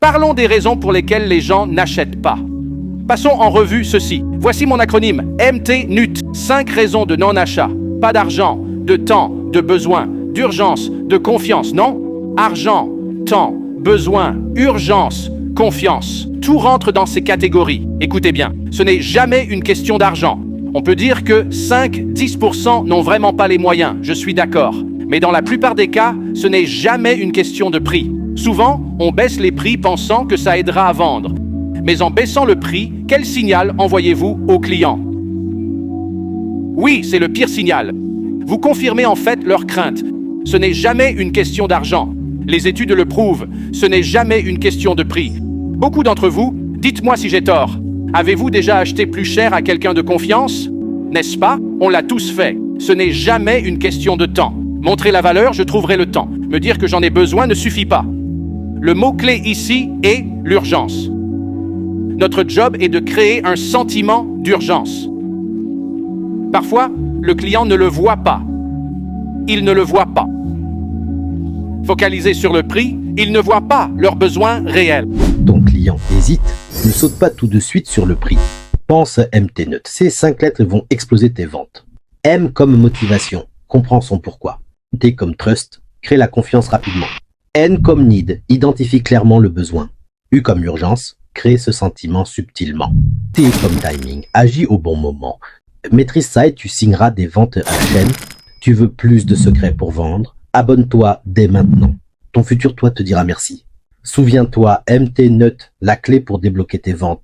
Parlons des raisons pour lesquelles les gens n'achètent pas. Passons en revue ceci. Voici mon acronyme MT-NUT. 5 raisons de non-achat. Pas d'argent, de temps, de besoin, d'urgence, de confiance. Non, argent, temps, besoin, urgence, confiance. Tout rentre dans ces catégories. Écoutez bien, ce n'est jamais une question d'argent. On peut dire que 5-10% n'ont vraiment pas les moyens, je suis d'accord. Mais dans la plupart des cas, ce n'est jamais une question de prix. Souvent, on baisse les prix pensant que ça aidera à vendre. Mais en baissant le prix, quel signal envoyez-vous aux clients? Oui, c'est le pire signal. Vous confirmez en fait leurs craintes. Ce n'est jamais une question d'argent. Les études le prouvent, ce n'est jamais une question de prix. Beaucoup d'entre vous, dites-moi si j'ai tort. Avez-vous déjà acheté plus cher à quelqu'un de confiance? N'est-ce pas? On l'a tous fait. Ce n'est jamais une question de temps. Montrer la valeur, je trouverai le temps. Me dire que j'en ai besoin ne suffit pas. Le mot-clé ici est l'urgence. Notre job est de créer un sentiment d'urgence. Parfois, le client ne le voit pas. Il ne le voit pas. Focalisé sur le prix, ils ne voient pas leurs besoins réels. Ton client hésite, ne saute pas tout de suite sur le prix. Pense MT-NUT. Ces 5 lettres vont exploser tes ventes. M comme motivation, comprends son pourquoi. T comme trust, crée la confiance rapidement. N comme need, identifie clairement le besoin. U comme urgence, crée ce sentiment subtilement. T comme timing, agis au bon moment. Maîtrise ça et tu signeras des ventes à la chaîne. Tu veux plus de secrets pour vendre? Abonne-toi dès maintenant. Ton futur toi te dira merci. Souviens-toi, MT-NUT, la clé pour débloquer tes ventes.